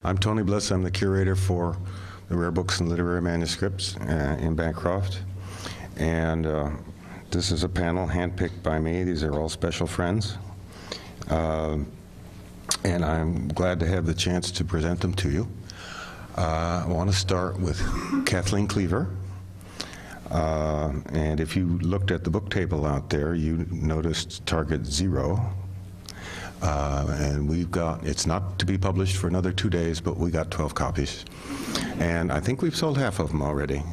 I'm Tony Bliss. I'm the curator for the Rare Books and Literary Manuscripts in Bancroft. And this is a panel handpicked by me. These are all special friends. And I'm glad to have the chance to present them to you. I want to start with Kathleen Cleaver. And if you looked at the book table out there, you noticed Target 0. And we've got, it's not to be published for another 2 days, but we got 12 copies. And I think we've sold half of them already.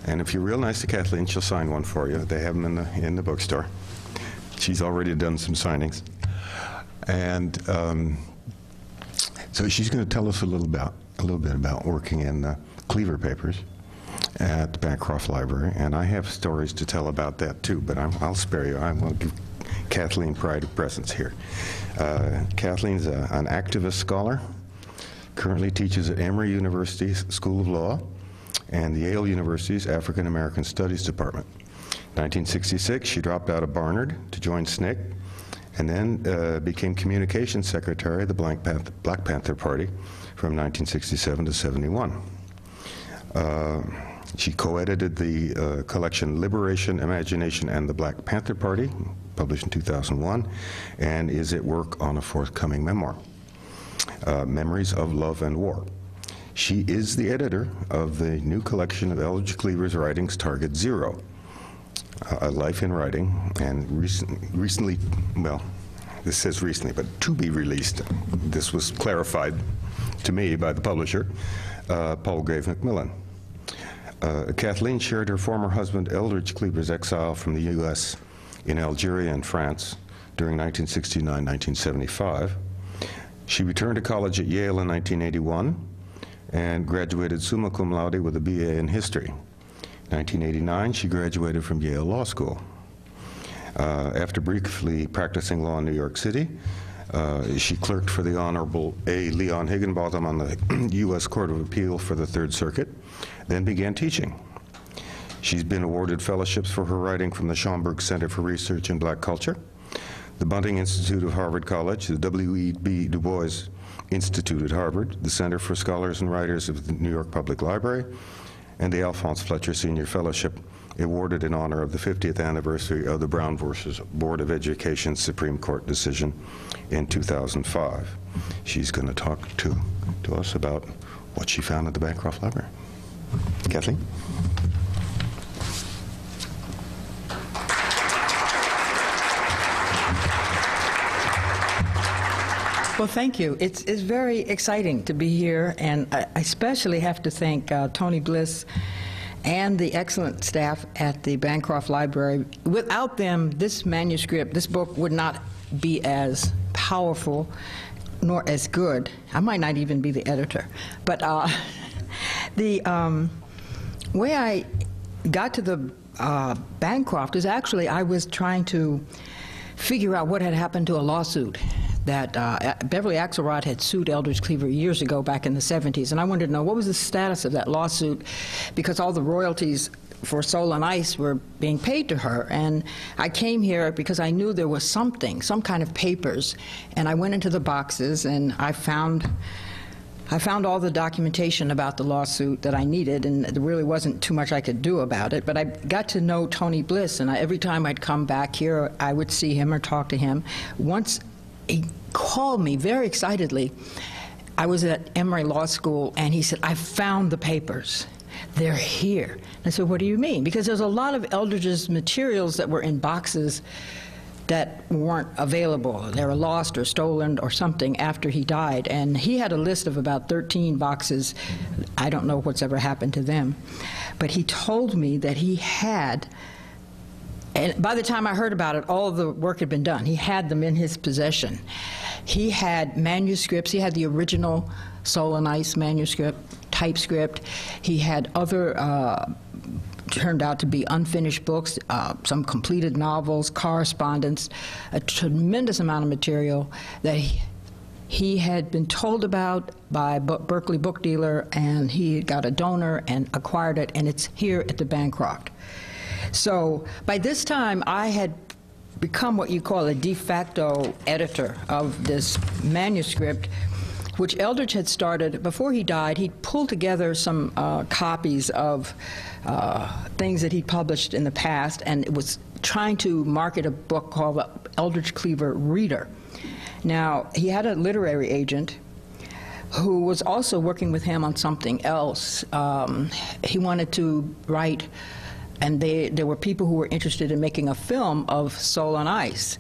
And if you're real nice to Kathleen, she'll sign one for you. They have them in the bookstore. She's already done some signings. And so she's going to tell us a little bit about working in the Cleaver papers at the Bancroft Library. And I have stories to tell about that too, but I'll spare you. I will give Kathleen pride of presence here. Kathleen's an activist scholar, currently teaches at Emory University School of Law and the Yale University's African American Studies Department. 1966, she dropped out of Barnard to join SNCC, and then became communications secretary of the Black Panther Party from 1967 to 71. She co-edited the collection Liberation, Imagination, and the Black Panther Party, published in 2001, and is at work on a forthcoming memoir, Memories of Love and War. She is the editor of the new collection of Eldridge Cleaver's writings, Target 0, A Life in Writing, and recently, well, this says recently, but to be released. This was clarified to me by the publisher, Palgrave Macmillan. Kathleen shared her former husband Eldridge Cleaver's exile from the U.S. in Algeria and France during 1969-1975. She returned to college at Yale in 1981 and graduated summa cum laude with a BA in history. In 1989, she graduated from Yale Law School. After briefly practicing law in New York City, she clerked for the Honorable A. Leon Higginbotham on the U.S. Court of Appeal for the Third Circuit, then began teaching. She's been awarded fellowships for her writing from the Schomburg Center for Research in Black Culture, the Bunting Institute of Harvard College, the W.E.B. Du Bois Institute at Harvard, the Center for Scholars and Writers of the New York Public Library, and the Alphonse Fletcher Senior Fellowship, awarded in honor of the 50th anniversary of the Brown versus Board of Education Supreme Court decision in 2005. She's going to talk to us about what she found at the Bancroft Library. Kathleen? Well, thank you. It's very exciting to be here, and I especially have to thank Tony Bliss and the excellent staff at the Bancroft Library. Without them, this manuscript, this book would not be as powerful nor as good. I might not even be the editor. But the way I got to the Bancroft is actually I was trying to figure out what had happened to a lawsuit that Beverly Axelrod had sued Eldridge Cleaver years ago, back in the 70s, and I wanted to know what was the status of that lawsuit, because all the royalties for Soul on Ice were being paid to her. And I came here because I knew there was something, some kind of papers, and I went into the boxes and I found all the documentation about the lawsuit that I needed, and there really wasn't too much I could do about it. But I got to know Tony Bliss, and every time I'd come back here, I would see him or talk to him. Once he called me very excitedly. I was at Emory Law School, and he said, "I found the papers. They're here." I said, "What do you mean?" Because there's a lot of Eldridge's materials that were in boxes that weren't available. They were lost or stolen or something after he died. And he had a list of about 13 boxes. I don't know what's ever happened to them. But he told me that he had, and by the time I heard about it, all of the work had been done. He had them in his possession. He had manuscripts. He had the original Soul on Ice manuscript, typescript. He had other, turned out to be unfinished books, some completed novels, correspondence, a tremendous amount of material that he had been told about by Berkeley book dealer, and he got a donor and acquired it, and it's here at the Bancroft. So by this time, I had become what you call a de facto editor of this manuscript, which Eldridge had started before he died. He pulled together some copies of things that he published in the past, and it was trying to market a book called the Eldridge Cleaver Reader. Now, he had a literary agent who was also working with him on something else. He wanted to write, and there were people who were interested in making a film of Soul on Ice.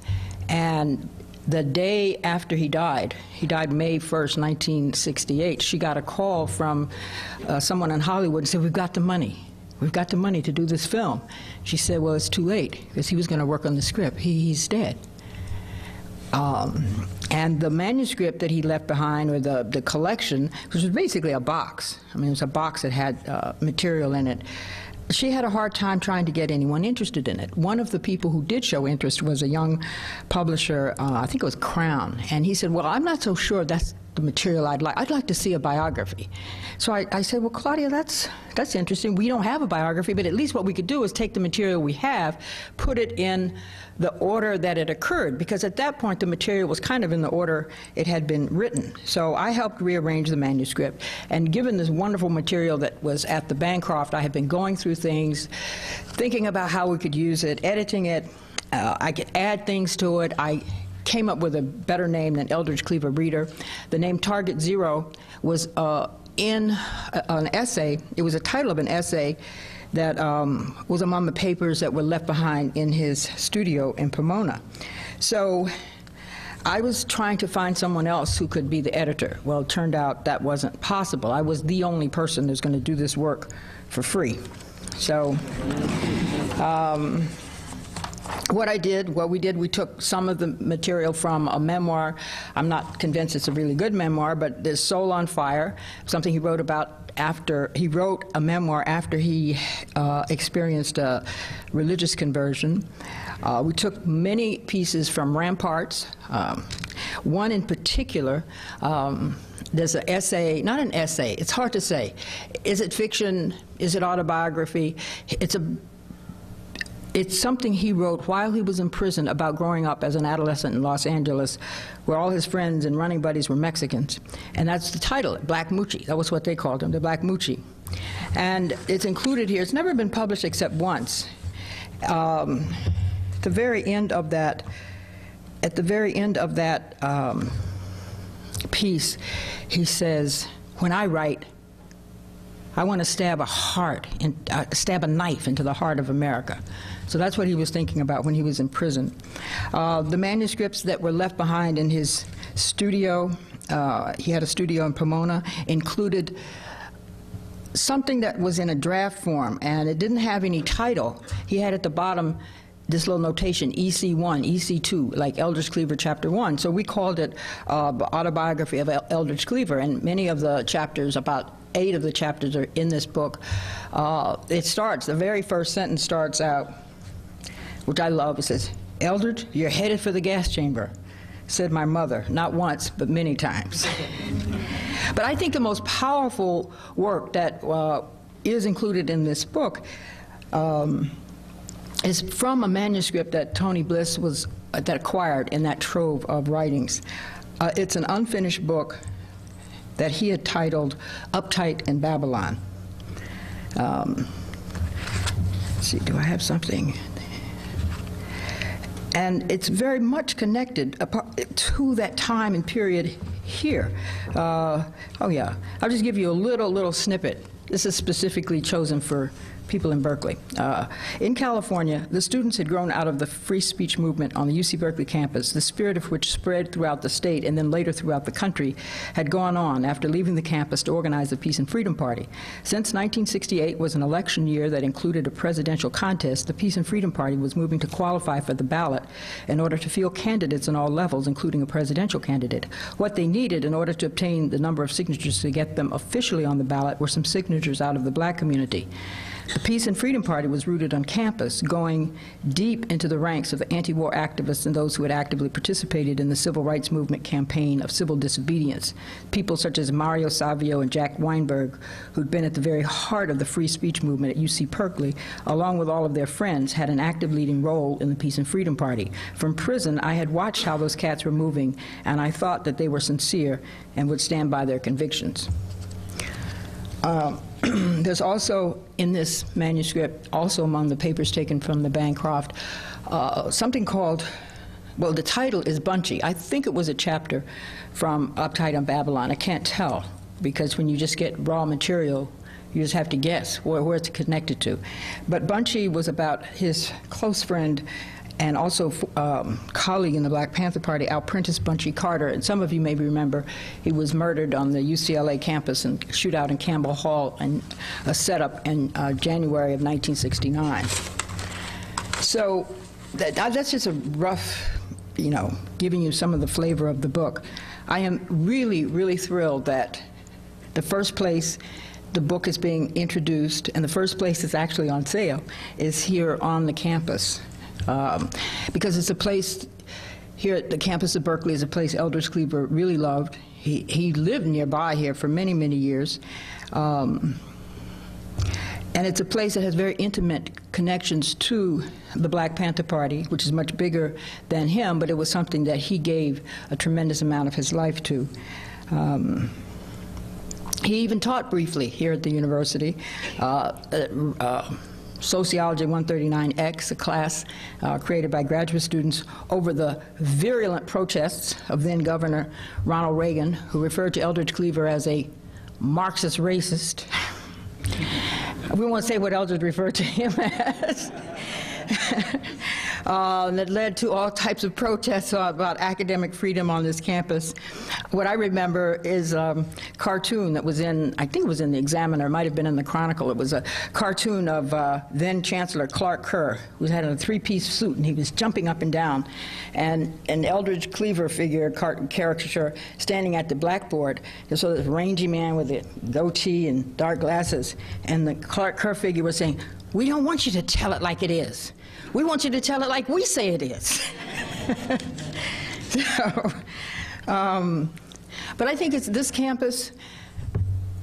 And the day after he died May 1st, 1968, she got a call from someone in Hollywood and said, "We've got the money. We've got the money to do this film." She said, "Well, it's too late," because he was going to work on the script. He's dead. And the manuscript that he left behind, or the collection, which was basically a box. I mean, it was a box that had material in it. She had a hard time trying to get anyone interested in it. One of the people who did show interest was a young publisher, I think it was Crown, and he said, "Well, I'm not so sure that's the material I'd like. I'd like to see a biography." So I said, "Well, Claudia, that's interesting. We don't have a biography, but at least what we could do is take the material we have, put it in the order that it occurred," because at that point the material was kind of in the order it had been written. So I helped rearrange the manuscript, and given this wonderful material that was at the Bancroft, I had been going through things, thinking about how we could use it, editing it. I could add things to it. I came up with a better name than Eldridge Cleaver Reader. The name Target Zero was in an essay. It was a title of an essay that was among the papers that were left behind in his studio in Pomona. So I was trying to find someone else who could be the editor. Well, it turned out that wasn't possible. I was the only person who's going to do this work for free. So what we did, we took some of the material from a memoir. I'm not convinced it's a really good memoir, but there's Soul on Fire, something he wrote about after, he wrote a memoir after he experienced a religious conversion. We took many pieces from Ramparts. One in particular, there's an essay, not an essay, it's hard to say. Is it fiction? Is it autobiography? It's something he wrote while he was in prison about growing up as an adolescent in Los Angeles, where all his friends and running buddies were Mexicans. And that's the title, Black Moochie. That was what they called him, the Black Moochie. And it's included here. It's never been published except once. At the very end of that piece, he says, "When I write, I want to stab a knife into the heart of America." So that's what he was thinking about when he was in prison. The manuscripts that were left behind in his studio, he had a studio in Pomona, included something that was in a draft form, and it didn't have any title. He had at the bottom this little notation, EC1, EC2, like Eldridge Cleaver Chapter 1. So we called it Autobiography of Eldridge Cleaver, and many of the chapters, about 8 of the chapters are in this book. It starts, the very first sentence starts out, which I love. It says, "Eldridge, you're headed for the gas chamber," said my mother, not once, but many times. But I think the most powerful work that is included in this book is from a manuscript that Tony Bliss that acquired in that trove of writings. It's an unfinished book that he had titled Uptight in Babylon. Let's see, do I have something? And it's very much connected to that time and period here. Oh yeah, I'll just give you a little snippet. This is specifically chosen for people in Berkeley. In California, the students had grown out of the free speech movement on the UC Berkeley campus, the spirit of which spread throughout the state and then later throughout the country, had gone on after leaving the campus to organize the Peace and Freedom Party. Since 1968 was an election year that included a presidential contest, the Peace and Freedom Party was moving to qualify for the ballot in order to field candidates on all levels, including a presidential candidate. What they needed in order to obtain the number of signatures to get them officially on the ballot were some signatures out of the black community. The Peace and Freedom Party was rooted on campus, going deep into the ranks of the anti-war activists and those who had actively participated in the civil rights movement campaign of civil disobedience. People such as Mario Savio and Jack Weinberg, who'd been at the very heart of the free speech movement at UC Berkeley, along with all of their friends, had an active leading role in the Peace and Freedom Party. From prison, I had watched how those cats were moving, and I thought that they were sincere and would stand by their convictions. There's also, in this manuscript, also among the papers taken from the Bancroft, something called, well, the title is Bunchy. I think it was a chapter from Uptight on Babylon. I can't tell, because when you just get raw material, you just have to guess where it's connected to. But Bunchy was about his close friend and also colleague in the Black Panther Party, Al Prentice Bunchy Carter. And some of you maybe remember he was murdered on the UCLA campus and shootout in Campbell Hall, and a setup in January of 1969. So that's just a rough, giving you some of the flavor of the book. I am really, really thrilled that the first place the book is being introduced, and the first place it's actually on sale, is here on the campus. Because it's a place here at the campus of Berkeley, is a place Eldridge Cleaver really loved. He lived nearby here for many, many years. And it's a place that has very intimate connections to the Black Panther Party, which is much bigger than him, but it was something that he gave a tremendous amount of his life to. He even taught briefly here at the university. Sociology 139X, a class created by graduate students over the virulent protests of then-Governor Ronald Reagan, who referred to Eldridge Cleaver as a Marxist racist. We won't say what Eldridge referred to him as. That led to all types of protests about academic freedom on this campus. What I remember is a cartoon that was in, I think it was in the Examiner, it might have been in the Chronicle. It was a cartoon of then Chancellor Clark Kerr, who had a three-piece suit, and he was jumping up and down. And an Eldridge Cleaver figure, caricature, standing at the blackboard. There's this rangy man with a goatee and dark glasses. And the Clark Kerr figure was saying, "We don't want you to tell it like it is. We want you to tell it like we say it is." But I think it's this campus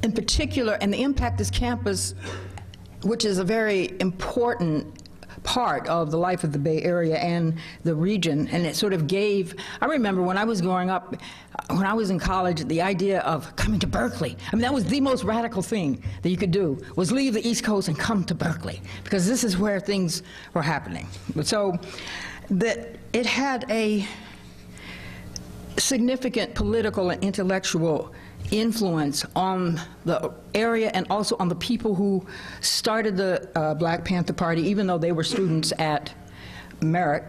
in particular, and the impact this campus, which is a very important part of the life of the Bay Area and the region, and it sort of gave, I remember when I was growing up, when I was in college, the idea of coming to Berkeley, I mean, that was the most radical thing that you could do, was leave the East Coast and come to Berkeley, because this is where things were happening. So it had a significant political and intellectual influence on the area and also on the people who started the Black Panther Party, even though they were students at Merritt,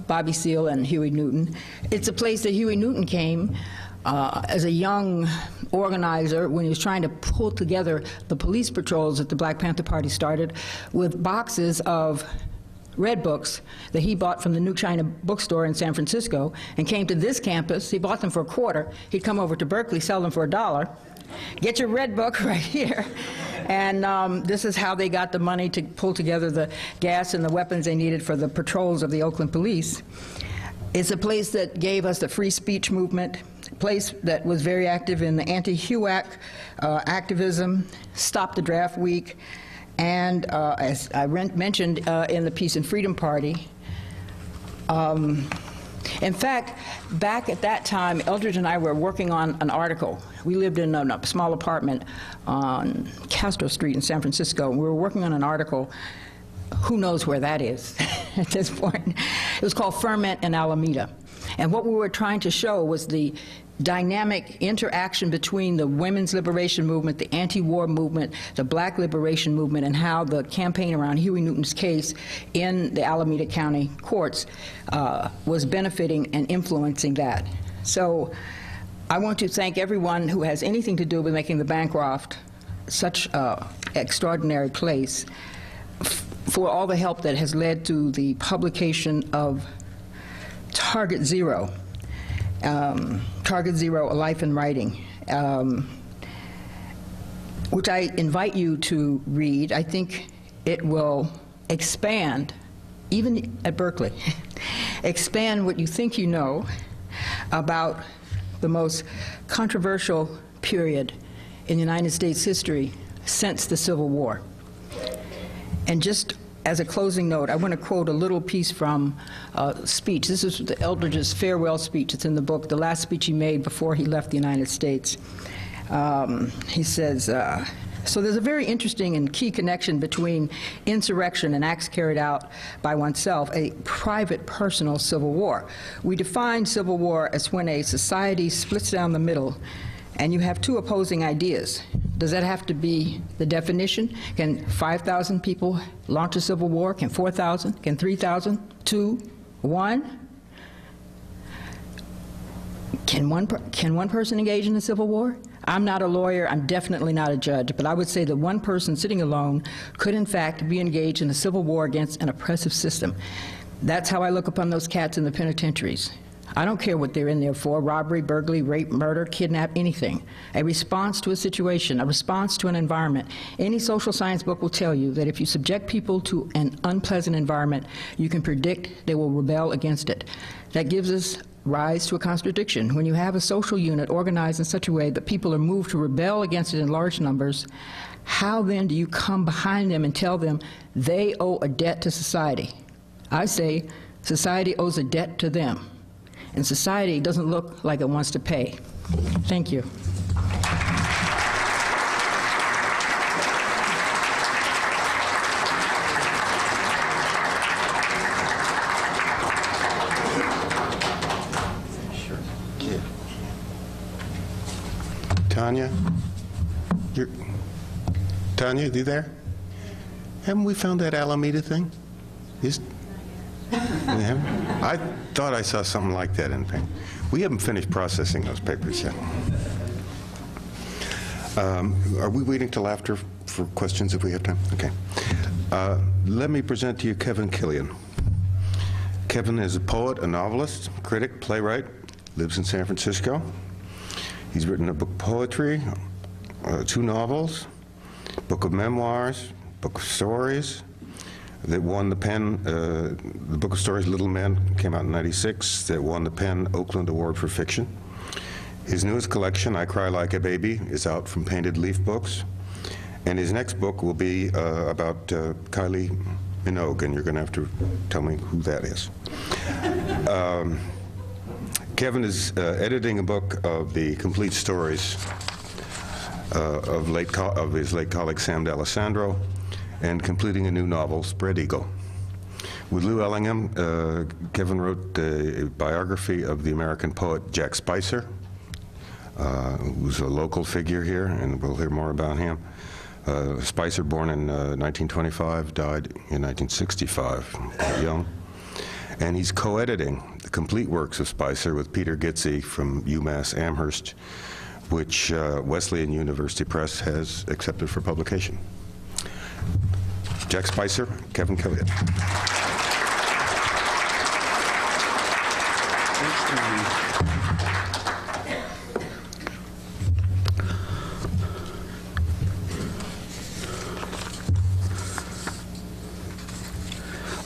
Bobby Seale and Huey Newton. It's a place that Huey Newton came as a young organizer when he was trying to pull together the police patrols that the Black Panther Party started, with boxes of Red books that he bought from the New China bookstore in San Francisco and came to this campus. He bought them for $0.25. He'd come over to Berkeley, sell them for $1. Get your Red book right here. And this is how they got the money to pull together the gas and the weapons they needed for the patrols of the Oakland police. It's a place that gave us the free speech movement, a place that was very active in the anti-HUAC activism, Stop the Draft Week, and as I mentioned, in the Peace and Freedom Party. In fact, back at that time, Eldridge and I were working on an article. We lived in a small apartment on Castro Street in San Francisco, and we were working on an article. Who knows where that is at this point? It was called Ferment in Alameda. And what we were trying to show was the dynamic interaction between the women's liberation movement, the anti-war movement, the black liberation movement, and how the campaign around Huey Newton's case in the Alameda County courts was benefiting and influencing that. So I want to thank everyone who has anything to do with making the Bancroft such an extraordinary place for all the help that has led to the publication of Target Zero. Target Zero, A Life in Writing, which I invite you to read. I think it will expand, even at Berkeley, expand what you think you know about the most controversial period in United States history since the Civil War. And just as a closing note, I want to quote a little piece from a speech. This is the Eldridge's farewell speech. It's in the book, the last speech he made before he left the United States. He says, so there's a very interesting and key connection between insurrection and acts carried out by oneself, a private, personal civil war. We define civil war as when a society splits down the middle and you have two opposing ideas. Does that have to be the definition? Can 5,000 people launch a civil war? Can 4,000? Can 3,000? 2? 1? Can one person engage in a civil war? I'm not a lawyer, I'm definitely not a judge, but I would say that one person sitting alone could in fact be engaged in a civil war against an oppressive system. That's how I look upon those cats in the penitentiaries. I don't care what they're in there for: robbery, burglary, rape, murder, kidnap, anything. A response to a situation, a response to an environment. Any social science book will tell you that if you subject people to an unpleasant environment, you can predict they will rebel against it. That gives us rise to a contradiction. When you have a social unit organized in such a way that people are moved to rebel against it in large numbers, how then do you come behind them and tell them they owe a debt to society? I say society owes a debt to them. And society doesn't look like it wants to pay. Thank you. Sure. Yeah. Tanya? Tanya, you there? Haven't we found that Alameda thing? I thought I saw something like that in thing. We haven't finished processing those papers yet. Are we waiting till after for questions if we have time? Okay. Let me present to you Kevin Killian. Kevin is a poet, a novelist, critic, playwright, lives in San Francisco. He's written a book of poetry, 2 novels, book of memoirs, book of stories, that won the PEN, the book of stories Little Men came out in '96, that won the PEN Oakland Award for Fiction. His newest collection, I Cry Like a Baby, is out from Painted Leaf Books. And his next book will be about Kylie Minogue, and you're going to have to tell me who that is. Kevin is editing a book of the complete stories of his late colleague Sam D'Alessandro, and completing a new novel, Spread Eagle. With Lou Ellingham, Kevin wrote a biography of the American poet Jack Spicer, who's a local figure here, and we'll hear more about him. Spicer, born in 1925, died in 1965, quite young. And he's co-editing the complete works of Spicer with Peter Gitze from UMass Amherst, which Wesleyan University Press has accepted for publication. Jack Spicer, Kevin Killian.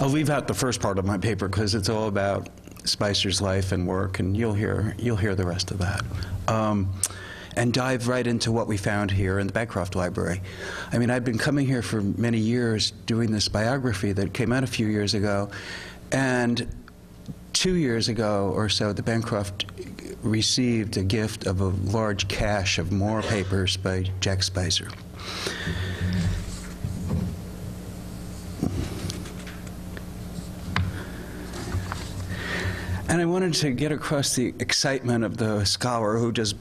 I'll leave out the first part of my paper because it's all about Spicer's life and work, and you'll hear the rest of that. And dive right into what we found here in the Bancroft Library. I mean, I've been coming here for many years doing this biography that came out a few years ago, and 2 years ago or so, the Bancroft received a gift of a large cache of more papers by Jack Spicer. And I wanted to get across the excitement of the scholar who just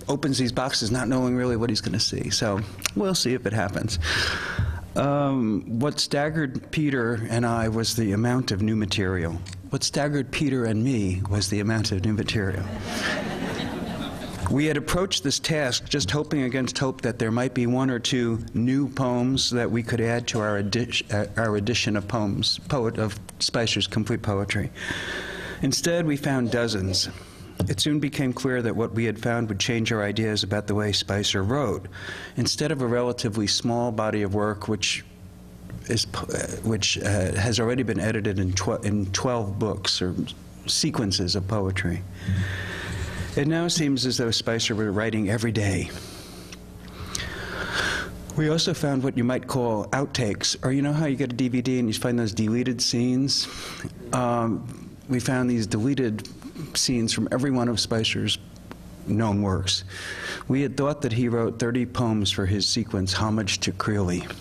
opens these boxes not knowing really what he's going to see. So we'll see if it happens. What staggered Peter and I was the amount of new material. What staggered Peter and me was the amount of new material. We had approached this task just hoping against hope that there might be 1 or 2 new poems that we could add to our edition of of Spicer's complete poetry. Instead, we found dozens. It soon became clear that what we had found would change our ideas about the way Spicer wrote. Instead of a relatively small body of work, which which has already been edited in 12 books or sequences of poetry. It now seems as though Spicer were writing every day. We also found what you might call outtakes, or you know how you get a DVD and you find those deleted scenes? We found these deleted scenes from every one of Spicer's known works. We had thought that he wrote 30 poems for his sequence, Homage to Creeley.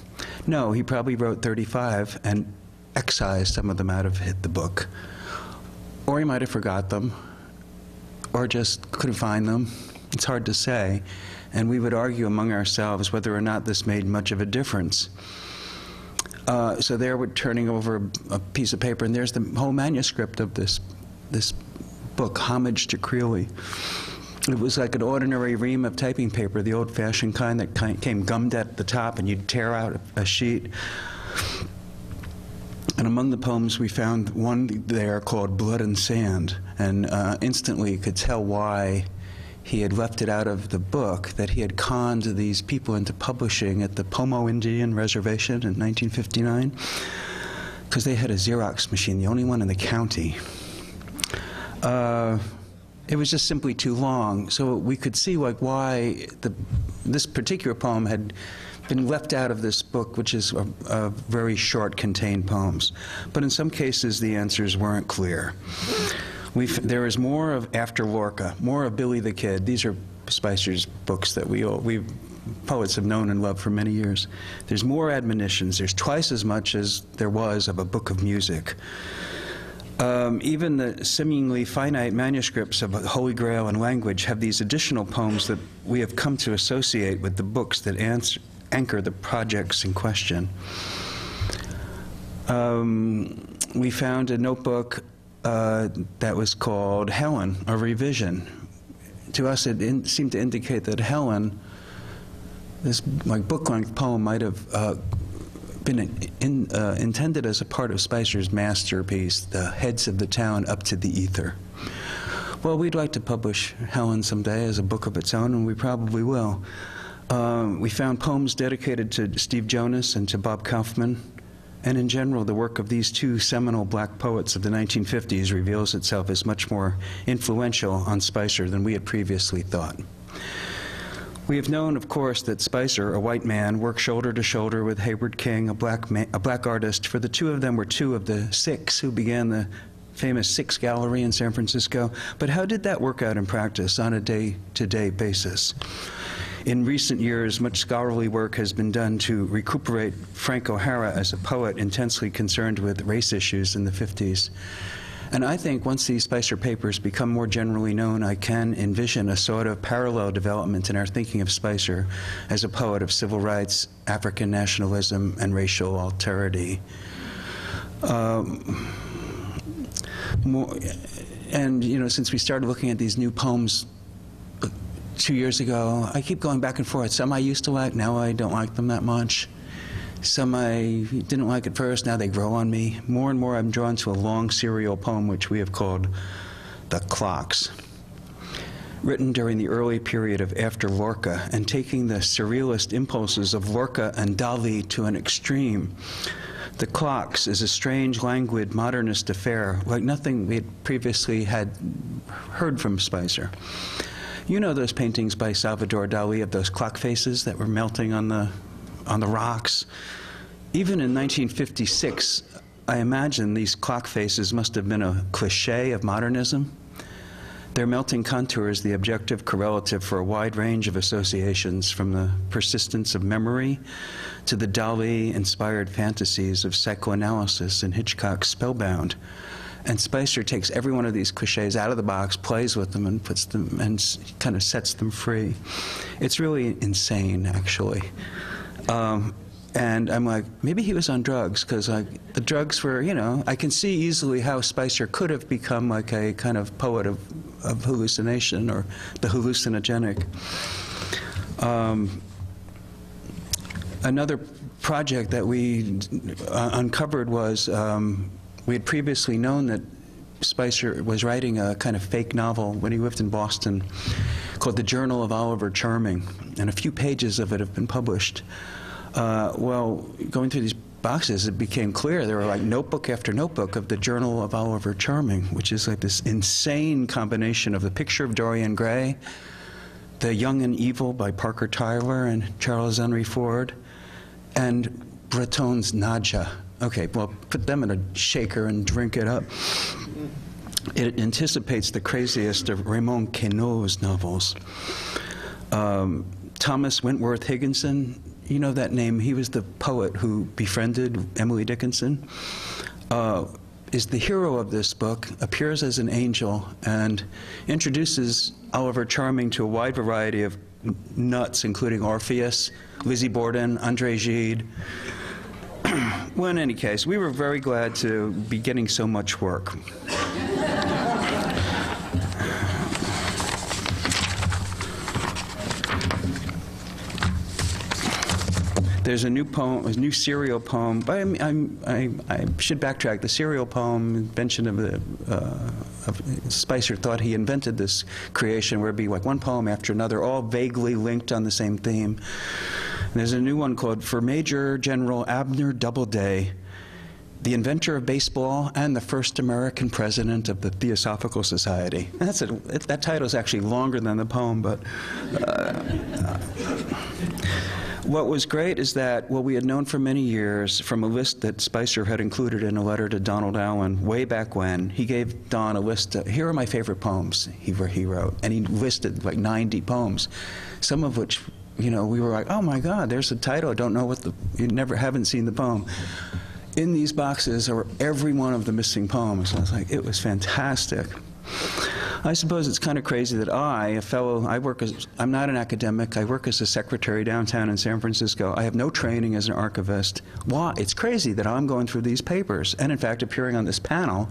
No, he probably wrote 35 and excised some of them out of the book. Or he might have forgot them, or just couldn't find them. It's hard to say. And we would argue among ourselves whether or not this made much of a difference. So there we're turning over a piece of paper, and there's the whole manuscript of this book, Homage to Creeley. It was like an ordinary ream of typing paper, the old-fashioned kind that came gummed at the top, and you'd tear out a sheet. And among the poems, we found one there called Blood and Sand, and instantly you could tell why he had left it out of the book, that he had conned these people into publishing at the Pomo Indian Reservation in 1959, because they had a Xerox machine, the only one in the county. It was just simply too long, so we could see like why this particular poem had been left out of this book, which is a very short, contained poems. But in some cases, the answers weren't clear. There is more of After Lorca, more of Billy the Kid. These are Spicer's books that we poets have known and loved for many years. There's more admonitions. There's twice as much as there was of a book of music. Even the seemingly finite manuscripts of Holy Grail and Language have these additional poems that we have come to associate with the books that anchor the projects in question. We found a notebook that was called Helen, a revision. To us, it seemed to indicate that Helen, this like book-length poem, might have been intended as a part of Spicer's masterpiece, The Heads of the Town Up to the Ether. Well, we'd like to publish Helen someday as a book of its own, and we probably will. We found poems dedicated to Steve Jonas and to Bob Kaufman. And in general, the work of these two seminal black poets of the 1950s reveals itself as much more influential on Spicer than we had previously thought. We have known, of course, that Spicer, a white man, worked shoulder to shoulder with Hayward King, a black artist, for the two of them were two of the six who began the famous Six Gallery in San Francisco. But how did that work out in practice on a day-to-day basis? In recent years, much scholarly work has been done to recuperate Frank O'Hara as a poet intensely concerned with race issues in the 50s. And I think once these Spicer papers become more generally known, I can envision a sort of parallel development in our thinking of Spicer as a poet of civil rights, African nationalism, and racial alterity. And, you know, since we started looking at these new poems 2 years ago, I keep going back and forth. Some I used to like, now I don't like them that much. Some I didn't like at first, now they grow on me. More and more I'm drawn to a long serial poem which we have called The Clocks. Written during the early period of After Lorca and taking the surrealist impulses of Lorca and Dali to an extreme. The Clocks is a strange, languid, modernist affair, like nothing we had previously had heard from Spicer. You know those paintings by Salvador Dali of those clock faces that were melting on the rocks? Even in 1956, I imagine these clock faces must have been a cliché of modernism. Their melting contours, the objective correlative for a wide range of associations, from the persistence of memory to the Dali-inspired fantasies of psychoanalysis in Hitchcock's Spellbound. And Spicer takes every one of these cliches out of the box, plays with them, and puts them and kind of sets them free. It's really insane, actually. And I'm like, maybe he was on drugs, because like the drugs were, you know, I can see easily how Spicer could have become like a kind of poet of hallucination, or the hallucinogenic. Another project that we uncovered was, we had previously known that Spicer was writing a kind of fake novel when he lived in Boston called The Journal of Oliver Charming, and a few pages of it have been published. Well, going through these boxes, it became clear there were like notebook after notebook of the Journal of Oliver Charming, which is like this insane combination of The Picture of Dorian Gray, The Young and Evil by Parker Tyler and Charles Henry Ford, and Breton's Nadja. Okay, well, put them in a shaker and drink it up. It anticipates the craziest of Raymond Queneau's novels. Thomas Wentworth Higginson, you know that name? He was the poet who befriended Emily Dickinson. Is the hero of this book, appears as an angel, and introduces Oliver Charming to a wide variety of nuts, including Orpheus, Lizzie Borden, André Gide. Well, in any case, we were very glad to be getting so much work. There's a new poem, a new serial poem. But I should backtrack. The serial poem, invention of Spicer thought he invented this creation where it'd be like one poem after another, all vaguely linked on the same theme. And there's a new one called For Major General Abner Doubleday, the inventor of baseball and the first American president of the Theosophical Society. And that title is actually longer than the poem, but what was great is that what we had known for many years from a list that Spicer had included in a letter to Donald Allen way back when, he gave Don a list of, here are my favorite poems he wrote, and he listed like 90 poems, some of which, you know, we were like, oh my God, there's a title, I don't know what haven't seen the poem. In these boxes are every one of the missing poems. I was like, it was fantastic. I suppose it's kind of crazy that I'm not an academic, I work as a secretary downtown in San Francisco. I have no training as an archivist. Why? It's crazy that I'm going through these papers, and in fact appearing on this panel.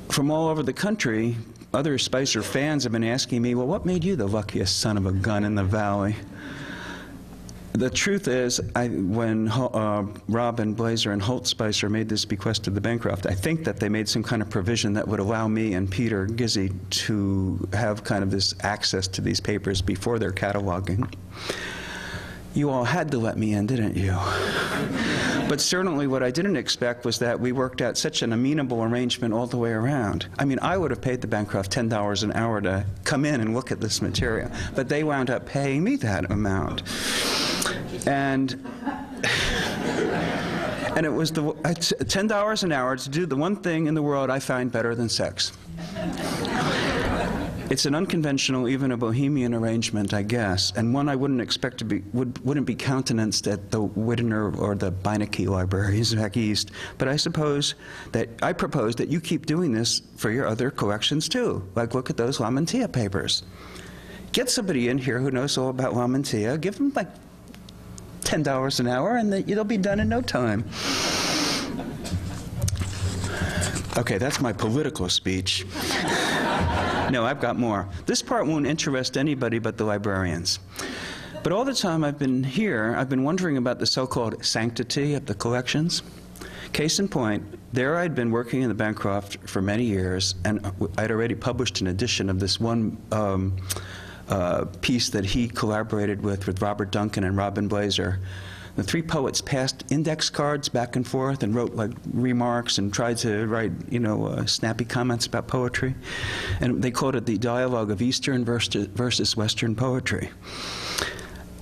From all over the country, other Spicer fans have been asking me, well, what made you the luckiest son of a gun in the Valley? The truth is, when Rob and Blazer and Holt Spicer made this bequest to the Bancroft, I think that they made some kind of provision that would allow me and Peter Gizzi to have kind of this access to these papers before their cataloging. You all had to let me in, didn't you? But certainly what I didn't expect was that we worked out such an amenable arrangement all the way around. I mean, I would have paid the Bancroft $10 an hour to come in and look at this material, but they wound up paying me that amount. And it was $10 an hour to do the one thing in the world I find better than sex. It's an unconventional, even a bohemian arrangement, I guess, and one I wouldn't expect to be, wouldn't be countenanced at the Widener or the Beinecke libraries back east. But I propose that you keep doing this for your other collections too. Like, look at those La Mantilla papers. Get somebody in here who knows all about La Mantilla, give them like $10 an hour, and it'll be done in no time. Okay, that's my political speech. No, I've got more. This part won't interest anybody but the librarians. But all the time I've been here, I've been wondering about the so-called sanctity of the collections. Case in point, there I'd been working in the Bancroft for many years, and I'd already published an edition of this one piece that he collaborated with Robert Duncan and Robin Blazer. The three poets passed index cards back and forth and wrote like remarks and tried to write, you know, snappy comments about poetry. And they called it the dialogue of Eastern versus Western poetry.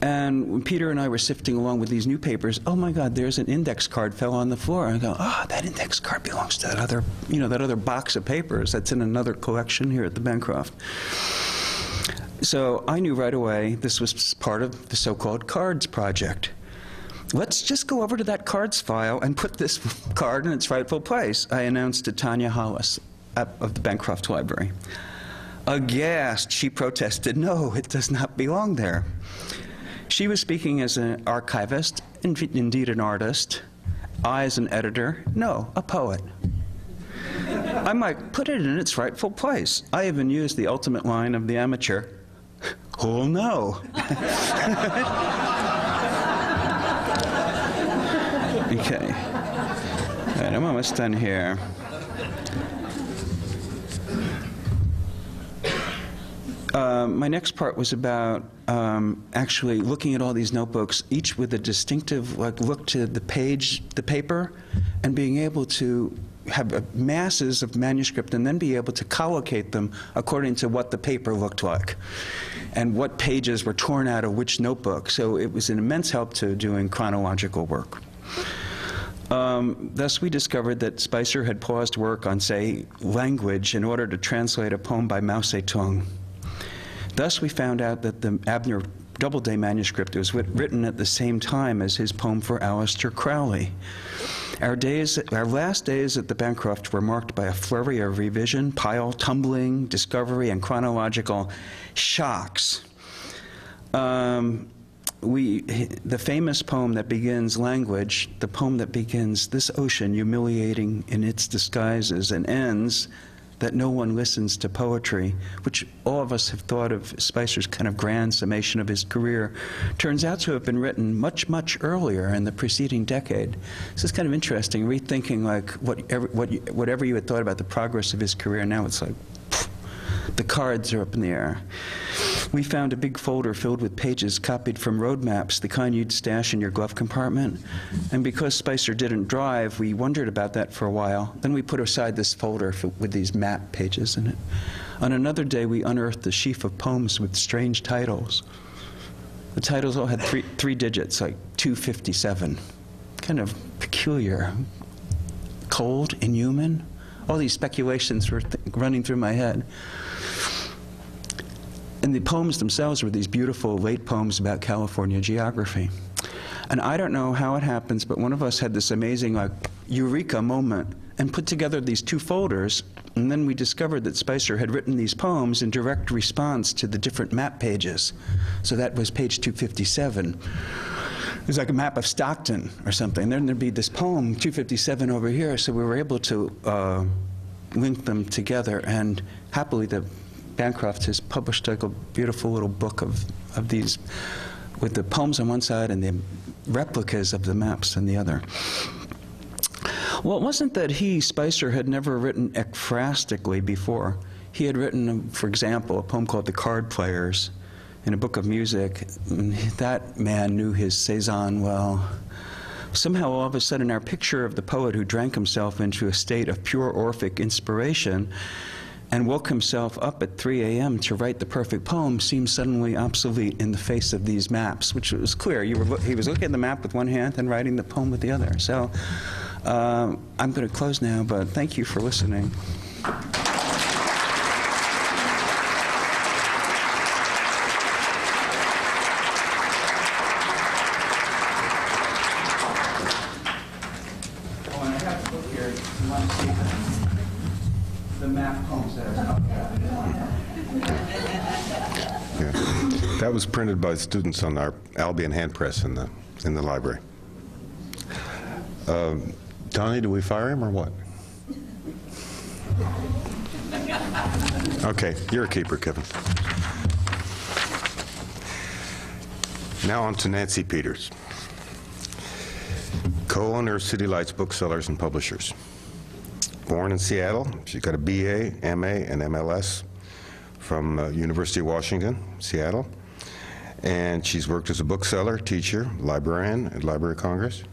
And when Peter and I were sifting along with these new papers, oh my God, there's an index card fell on the floor. And I go, oh, that index card belongs to that other, you know, that other box of papers that's in another collection here at the Bancroft. So I knew right away this was part of the so-called cards project. Let's just go over to that cards file and put this card in its rightful place, I announced to Tanya Hollis of the Bancroft Library. Aghast, she protested, no, it does not belong there. She was speaking as an archivist, indeed an artist. I as an editor, no, a poet. I'm like, put it in its rightful place. I even used the ultimate line of the amateur, oh no. Okay, all right, I'm almost done here. My next part was about actually looking at all these notebooks, each with a distinctive look to the page, the paper, and being able to have masses of manuscript and then be able to collocate them according to what the paper looked like and what pages were torn out of which notebook. So it was an immense help to doing chronological work. Thus, we discovered that Spicer had paused work on, say, language in order to translate a poem by Mao Zedong. Thus, we found out that the Abner Doubleday manuscript was written at the same time as his poem for Aleister Crowley. Our last days at the Bancroft were marked by a flurry of revision, pile tumbling, discovery, and chronological shocks. The famous poem that begins language, the poem that begins this ocean humiliating in its disguises and ends that no one listens to poetry, which all of us have thought of Spicer's kind of grand summation of his career, turns out to have been written much, much earlier in the preceding decade. This is kind of interesting, rethinking like whatever you had thought about the progress of his career, now it's like, pff, the cards are up in the air. We found a big folder filled with pages copied from road maps, the kind you'd stash in your glove compartment. And because Spicer didn't drive, we wondered about that for a while. Then we put aside this folder with these map pages in it. On another day, we unearthed a sheaf of poems with strange titles. The titles all had three digits, like 257. Kind of peculiar. Cold, inhuman. All these speculations were running through my head. And the poems themselves were these beautiful late poems about California geography. And I don't know how it happens, but one of us had this amazing like eureka moment and put together these two folders, and then we discovered that Spicer had written these poems in direct response to the different map pages. So that was page 257. It was like a map of Stockton or something. Then there'd be this poem, 257 over here, so we were able to link them together, and happily the Bancroft has published like a beautiful little book of these with the poems on one side and the replicas of the maps on the other. Well, it wasn't that Spicer, had never written ekphrastically before. He had written, for example, a poem called The Card Players in a book of music. That man knew his Cézanne well. Somehow, all of a sudden, our picture of the poet who drank himself into a state of pure Orphic inspiration and woke himself up at 3 a.m. to write the perfect poem seemed suddenly obsolete in the face of these maps, which was clear. He was looking at the map with one hand and writing the poem with the other. So I'm going to close now, but thank you for listening. That was printed by students on our Albion hand press in the library. Tony, do we fire him or what? Okay, you're a keeper, Kevin. Now on to Nancy Peters, co-owner of City Lights Booksellers and Publishers. Born in Seattle, she's got a BA, MA, and MLS from University of Washington, Seattle. And she's worked as a bookseller, teacher, librarian at Library of Congress,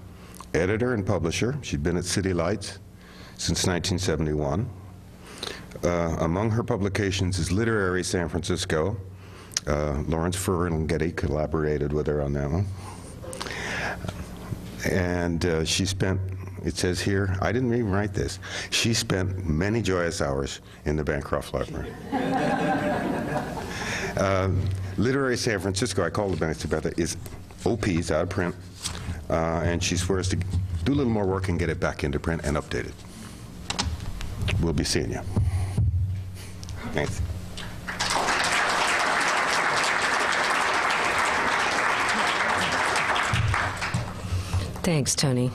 editor and publisher. She'd been at City Lights since 1971. Among her publications is Literary San Francisco. Lawrence Ferlinghetti collaborated with her on that one. And she spent, it says here, I didn't even write this, she spent many joyous hours in the Bancroft Library. Literary San Francisco, I called the Banks about that, is OP's out of print, and she swears to do a little more work and get it back into print and update it. We'll be seeing you. Thanks. Thanks, Tony.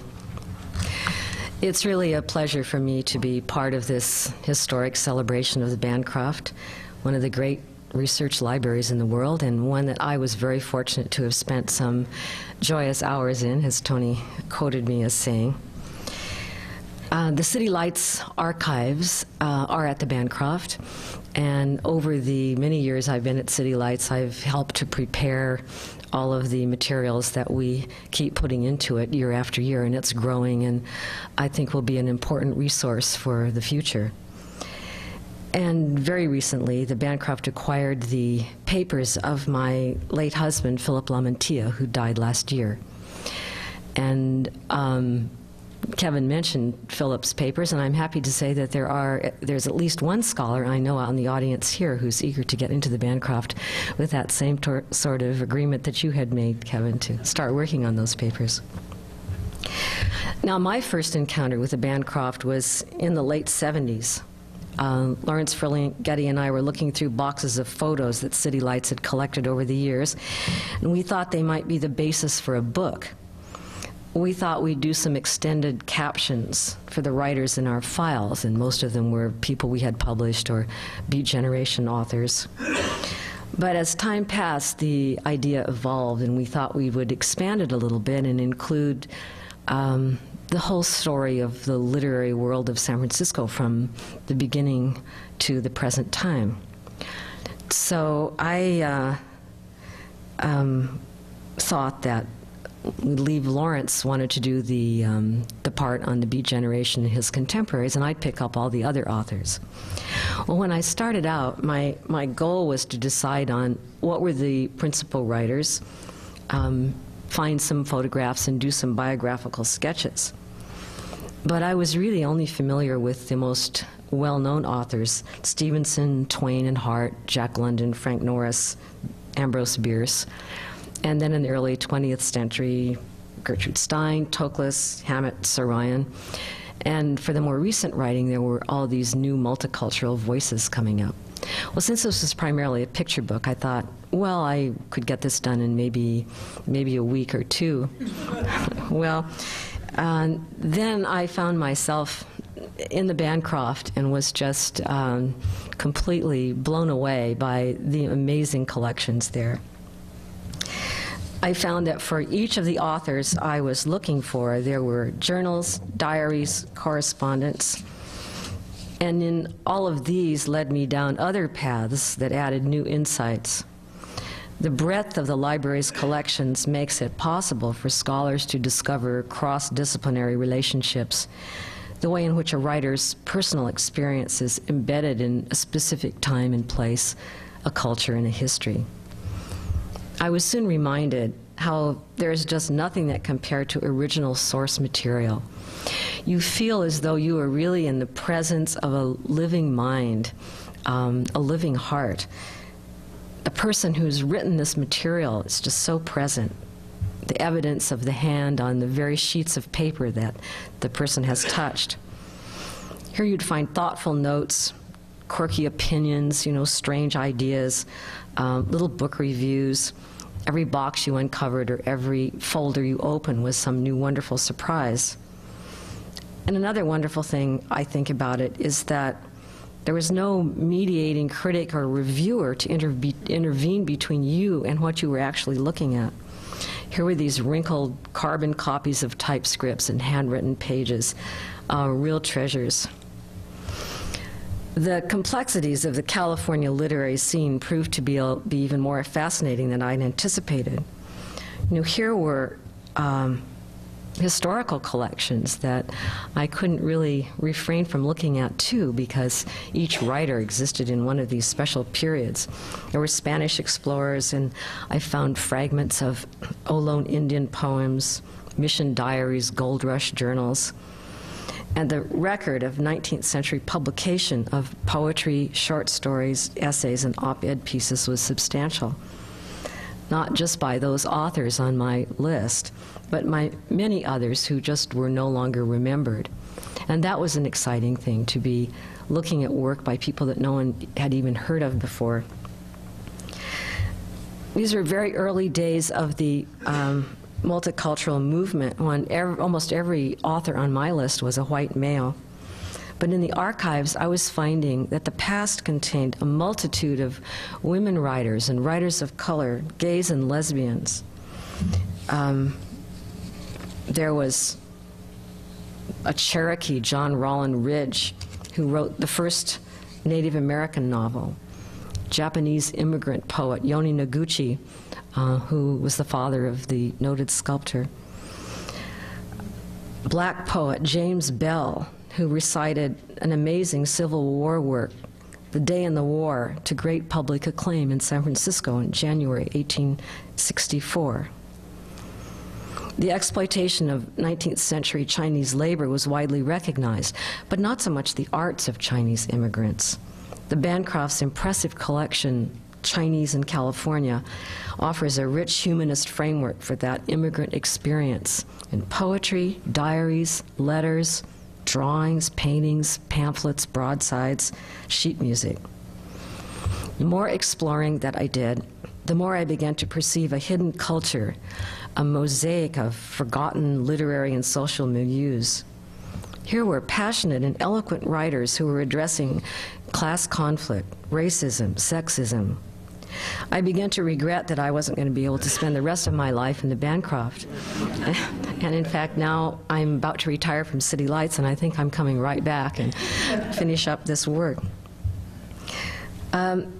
It's really a pleasure for me to be part of this historic celebration of the Bancroft, one of the great research libraries in the world, and one that I was very fortunate to have spent some joyous hours in, as Tony quoted me as saying. The City Lights archives are at the Bancroft, and over the many years I've been at City Lights, I've helped to prepare all of the materials that we keep putting into it year after year, and it's growing, and I think will be an important resource for the future. And very recently, the Bancroft acquired the papers of my late husband, Philip Lamantia, who died last year. And Kevin mentioned Philip's papers, and I'm happy to say that there's at least one scholar I know out in the audience here who's eager to get into the Bancroft with that same sort of agreement that you had made, Kevin, to start working on those papers. Now, my first encounter with the Bancroft was in the late 70s. Lawrence Ferlinghetti and I were looking through boxes of photos that City Lights had collected over the years, and we thought they might be the basis for a book. We thought we'd do some extended captions for the writers in our files, and most of them were people we had published or Beat Generation authors. But as time passed, the idea evolved, and we thought we would expand it a little bit and include the whole story of the literary world of San Francisco from the beginning to the present time. So I thought that Lawrence wanted to do the part on the Beat Generation and his contemporaries, and I'd pick up all the other authors. Well, when I started out, my goal was to decide on what were the principal writers, find some photographs, and do some biographical sketches. But I was really only familiar with the most well-known authors: Stevenson, Twain and Hart, Jack London, Frank Norris, Ambrose Bierce. And then in the early 20th century, Gertrude Stein, Toklas, Hammett, Saroyan. And for the more recent writing, there were all these new multicultural voices coming up. Well, since this was primarily a picture book, I thought, well, I could get this done in maybe a week or two. Well, then I found myself in the Bancroft and was just completely blown away by the amazing collections there. I found that for each of the authors I was looking for, there were journals, diaries, correspondence, and in all of these led me down other paths that added new insights. The breadth of the library's collections makes it possible for scholars to discover cross-disciplinary relationships, the way in which a writer's personal experience is embedded in a specific time and place, a culture, and a history. I was soon reminded how there is just nothing that compared to original source material. You feel as though you are really in the presence of a living mind, a living heart. The person who's written this material is just so present. The evidence of the hand on the very sheets of paper that the person has touched. Here you'd find thoughtful notes, quirky opinions, strange ideas, little book reviews. Every box you uncovered or every folder you opened was some new wonderful surprise. And another wonderful thing I think about it is that there was no mediating critic or reviewer to intervene between you and what you were actually looking at. Here were these wrinkled carbon copies of typescripts and handwritten pages, real treasures. The complexities of the California literary scene proved to be even more fascinating than I'd anticipated. Here were historical collections that I couldn't really refrain from looking at too, because each writer existed in one of these special periods. There were Spanish explorers, and I found fragments of Ohlone Indian poems, mission diaries, gold rush journals, and the record of 19th century publication of poetry, short stories, essays, and op-ed pieces was substantial. Not just by those authors on my list, but by many others who just were no longer remembered. And that was an exciting thing, to be looking at work by people that no one had even heard of before. These are very early days of the multicultural movement, when almost every author on my list was a white male. But in the archives, I was finding that the past contained a multitude of women writers and writers of color, gays and lesbians. There was a Cherokee, John Rollin Ridge, who wrote the first Native American novel. Japanese immigrant poet Yoni Noguchi, who was the father of the noted sculptor. Black poet James Bell, who recited an amazing Civil War work, The Day in the War, to great public acclaim in San Francisco in January 1864. The exploitation of 19th century Chinese labor was widely recognized, but not so much the arts of Chinese immigrants. The Bancroft's impressive collection, Chinese in California, offers a rich humanist framework for that immigrant experience in poetry, diaries, letters, drawings, paintings, pamphlets, broadsides, sheet music. The more exploring that I did, the more I began to perceive a hidden culture, a mosaic of forgotten literary and social milieus. Here were passionate and eloquent writers who were addressing class conflict, racism, sexism. I began to regret that I wasn't going to be able to spend the rest of my life in the Bancroft. And in fact, now I'm about to retire from City Lights, and I think I'm coming right back and finish up this work.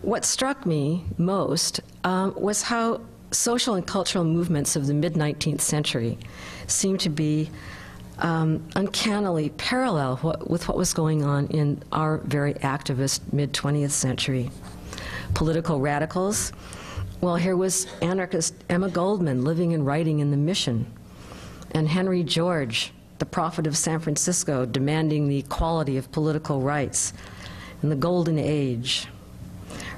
What struck me most was how social and cultural movements of the mid-19th century seemed to be uncannily parallel with what was going on in our very activist mid-20th century. Political radicals, well, here was anarchist Emma Goldman living and writing in the Mission, and Henry George, the prophet of San Francisco, demanding the equality of political rights in the Golden Age.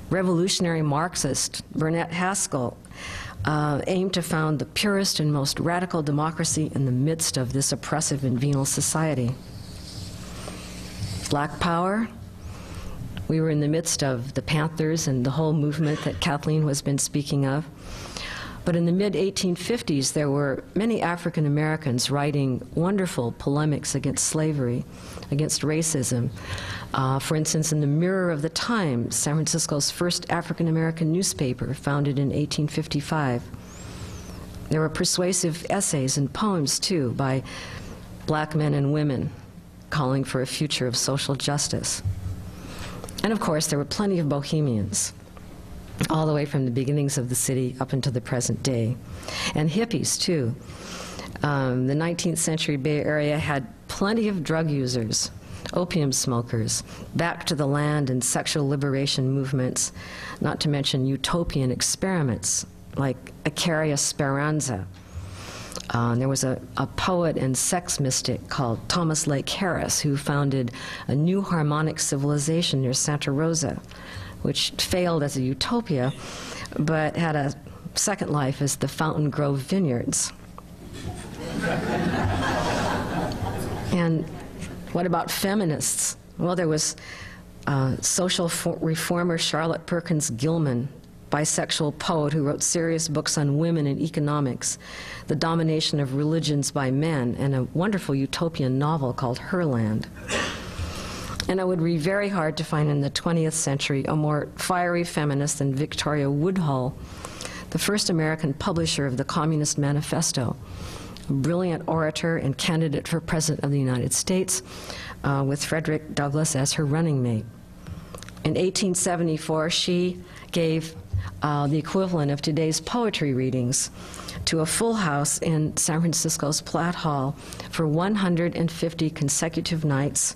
Revolutionary Marxist Burnett Haskell aimed to found the purest and most radical democracy in the midst of this oppressive and venal society. Black power. We were in the midst of the Panthers and the whole movement that Kathleen has been speaking of. But in the mid-1850s, there were many African Americans writing wonderful polemics against slavery, against racism. For instance, in the Mirror of the Times, San Francisco's first African American newspaper, founded in 1855. There were persuasive essays and poems, too, by black men and women calling for a future of social justice. And of course, there were plenty of bohemians, all the way from the beginnings of the city up into the present day. And hippies, too. The 19th century Bay Area had plenty of drug users, opium smokers, back to the land and sexual liberation movements, not to mention utopian experiments like Icaria Speranza. There was a poet and sex mystic called Thomas Lake Harris who founded a new harmonic civilization near Santa Rosa, which failed as a utopia, but had a second life as the Fountain Grove Vineyards. And what about feminists? Well, there was social reformer Charlotte Perkins Gilman, bisexual poet who wrote serious books on women and economics, the domination of religions by men, and a wonderful utopian novel called Herland. And it would be very hard to find in the 20th century a more fiery feminist than Victoria Woodhull, the first American publisher of the Communist Manifesto, a brilliant orator and candidate for President of the United States, with Frederick Douglass as her running mate. In 1874, she gave the equivalent of today's poetry readings to a full house in San Francisco's Platt Hall for 150 consecutive nights,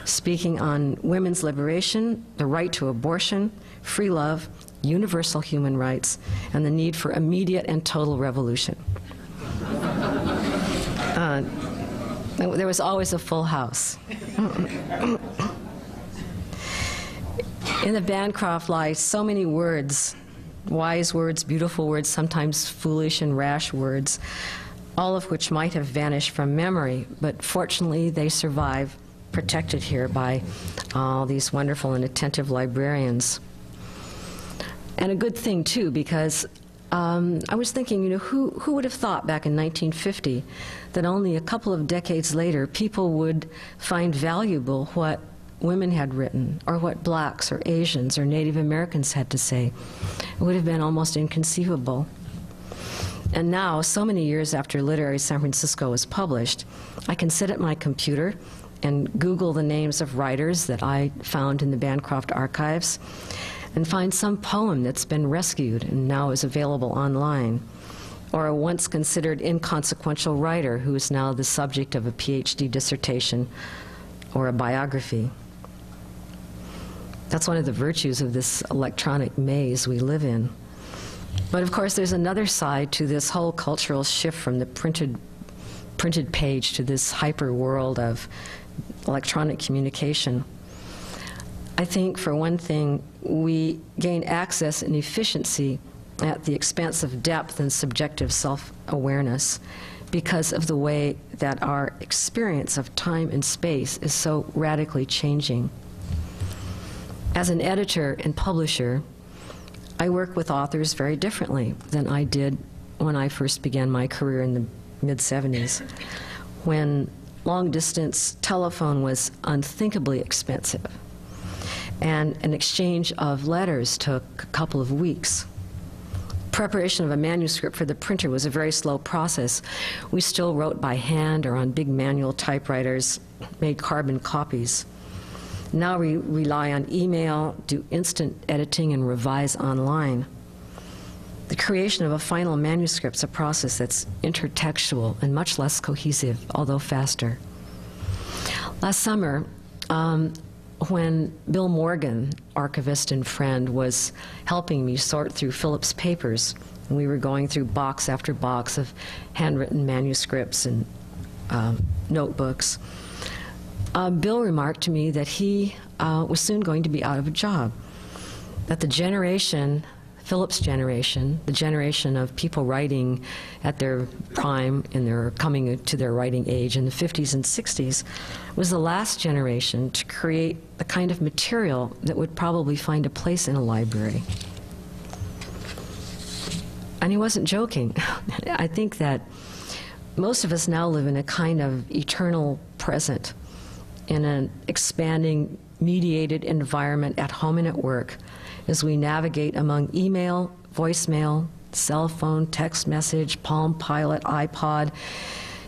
speaking on women's liberation, the right to abortion, free love, universal human rights, and the need for immediate and total revolution. There was always a full house. In the Bancroft lie so many words, wise words, beautiful words, sometimes foolish and rash words, all of which might have vanished from memory, but fortunately they survive, protected here by all these wonderful and attentive librarians. And a good thing, too, because I was thinking, you know, who would have thought back in 1950 that only a couple of decades later people would find valuable what women had written, or what blacks or Asians or Native Americans had to say. It would have been almost inconceivable. And now, so many years after Literary San Francisco was published, I can sit at my computer and Google the names of writers that I found in the Bancroft archives and find some poem that's been rescued and now is available online, or a once considered inconsequential writer who is now the subject of a PhD dissertation or a biography. That's one of the virtues of this electronic maze we live in. But of course, there's another side to this whole cultural shift from the printed page to this hyper world of electronic communication. I think, for one thing, we gain access and efficiency at the expense of depth and subjective self-awareness because of the way that our experience of time and space is so radically changing. As an editor and publisher, I work with authors very differently than I did when I first began my career in the mid-70s, when long-distance telephone was unthinkably expensive, and an exchange of letters took a couple of weeks. Preparation of a manuscript for the printer was a very slow process. We still wrote by hand or on big manual typewriters, made carbon copies. Now we rely on email, do instant editing, and revise online. The creation of a final manuscript is a process that's intertextual and much less cohesive, although faster. Last summer, when Bill Morgan, archivist and friend, was helping me sort through Philip's papers, and we were going through box after box of handwritten manuscripts and notebooks, Bill remarked to me that he was soon going to be out of a job, that the generation, Philip's generation, the generation of people writing at their prime and they're coming to their writing age in the 50s and 60s, was the last generation to create the kind of material that would probably find a place in a library. And he wasn't joking. I think that most of us now live in a kind of eternal present, in an expanding, mediated environment at home and at work, as we navigate among email, voicemail, cell phone, text message, Palm Pilot, iPod,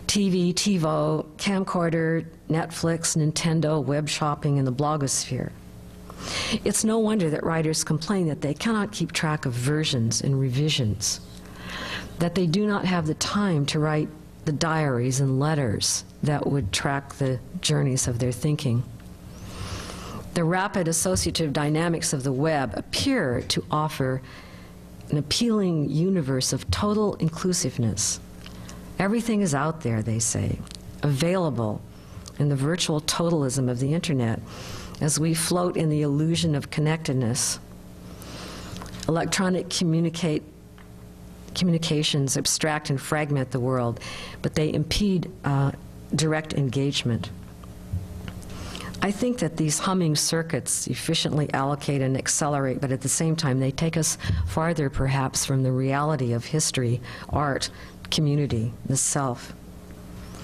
TV, TiVo, camcorder, Netflix, Nintendo, web shopping, and the blogosphere. It's no wonder that writers complain that they cannot keep track of versions and revisions, that they do not have the time to write the diaries and letters that would track the journeys of their thinking. The rapid associative dynamics of the web appear to offer an appealing universe of total inclusiveness. Everything is out there, they say, available in the virtual totalism of the internet as we float in the illusion of connectedness. Electronic communications abstract and fragment the world, but they impede direct engagement. I think that these humming circuits efficiently allocate and accelerate, but at the same time they take us farther perhaps from the reality of history, art, community, the self.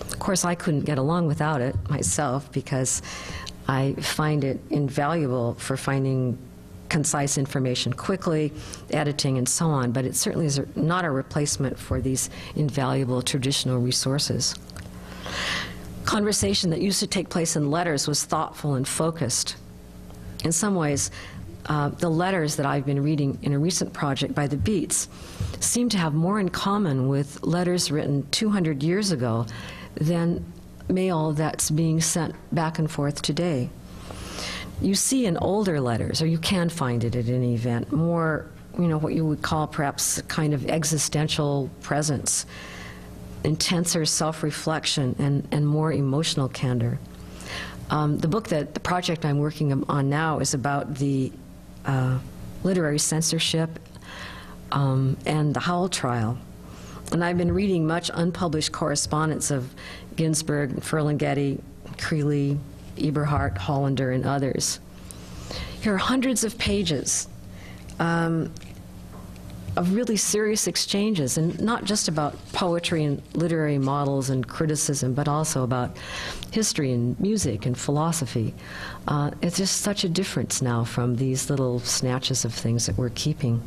Of course, I couldn't get along without it myself because I find it invaluable for finding concise information quickly, editing, and so on, but it certainly is not a replacement for these invaluable traditional resources. Conversation that used to take place in letters was thoughtful and focused. In some ways, the letters that I've been reading in a recent project by the Beats seem to have more in common with letters written 200 years ago than mail that's being sent back and forth today. You see in older letters, or you can find it at any event, more, what you would call perhaps a kind of existential presence, intenser self-reflection, and more emotional candor. The project I'm working on now is about the literary censorship and the Howl trial. And I've been reading much unpublished correspondence of Ginsberg, Ferlinghetti, Creeley, Eberhardt, Hollander, and others. Here are hundreds of pages of really serious exchanges, and not just about poetry and literary models and criticism, but also about history and music and philosophy. It's just such a difference now from these little snatches of things that we're keeping.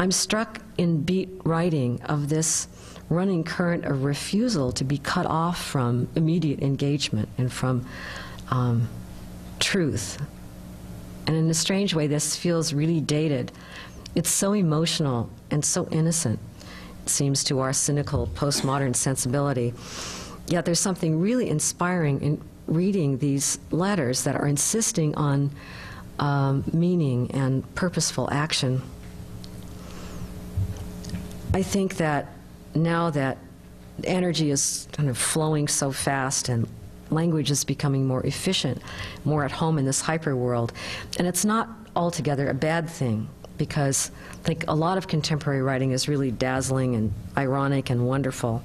I'm struck in beat writing of this running current of refusal to be cut off from immediate engagement and from truth. And in a strange way, this feels really dated. It's so emotional and so innocent, it seems to our cynical postmodern sensibility. Yet there's something really inspiring in reading these letters that are insisting on meaning and purposeful action. I think that now that energy is kind of flowing so fast and language is becoming more efficient, more at home in this hyper world, and it's not altogether a bad thing, because I think a lot of contemporary writing is really dazzling and ironic and wonderful.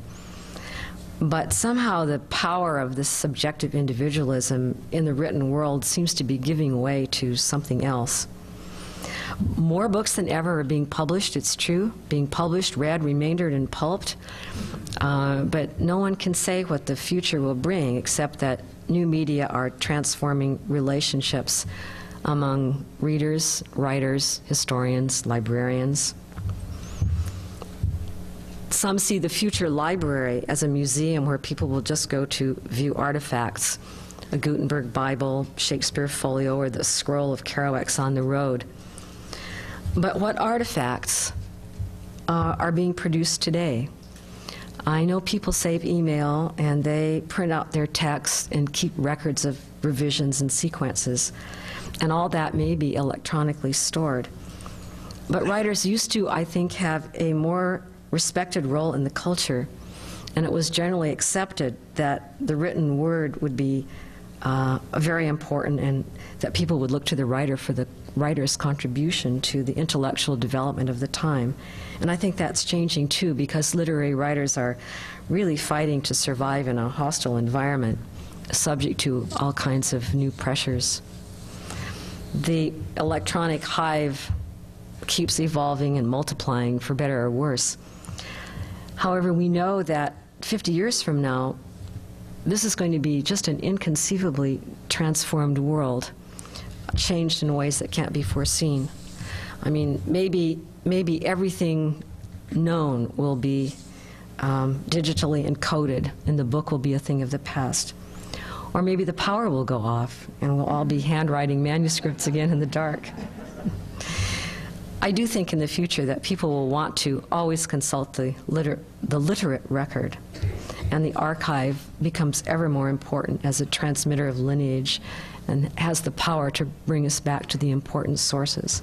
But somehow the power of this subjective individualism in the written world seems to be giving way to something else. More books than ever are being published, it's true, being published, read, remaindered, and pulped. But no one can say what the future will bring, except that new media are transforming relationships among readers, writers, historians, librarians. Some see the future library as a museum where people will just go to view artifacts, a Gutenberg Bible, Shakespeare folio, or the scroll of Kerouac's On the Road. But what artifacts are being produced today? I know people save email and they print out their texts and keep records of revisions and sequences, and all that may be electronically stored. But writers used to, I think, have a more respected role in the culture, and it was generally accepted that the written word would be very important, and that people would look to the writer for the writer's contribution to the intellectual development of the time. And I think that's changing too, because literary writers are really fighting to survive in a hostile environment, subject to all kinds of new pressures. The electronic hive keeps evolving and multiplying, for better or worse. However, we know that 50 years from now, this is going to be just an inconceivably transformed world, changed in ways that can't be foreseen. I mean, maybe everything known will be digitally encoded, and the book will be a thing of the past. Or maybe the power will go off, and we'll all be handwriting manuscripts again in the dark. I do think in the future that people will want to always consult the literate record, and the archive becomes ever more important as a transmitter of lineage and has the power to bring us back to the important sources.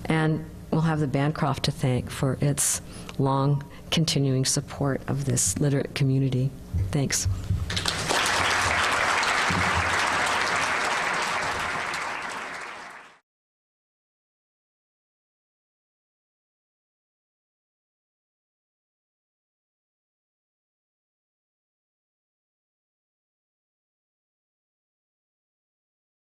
And we'll have the Bancroft to thank for its long continuing support of this literate community. Thanks.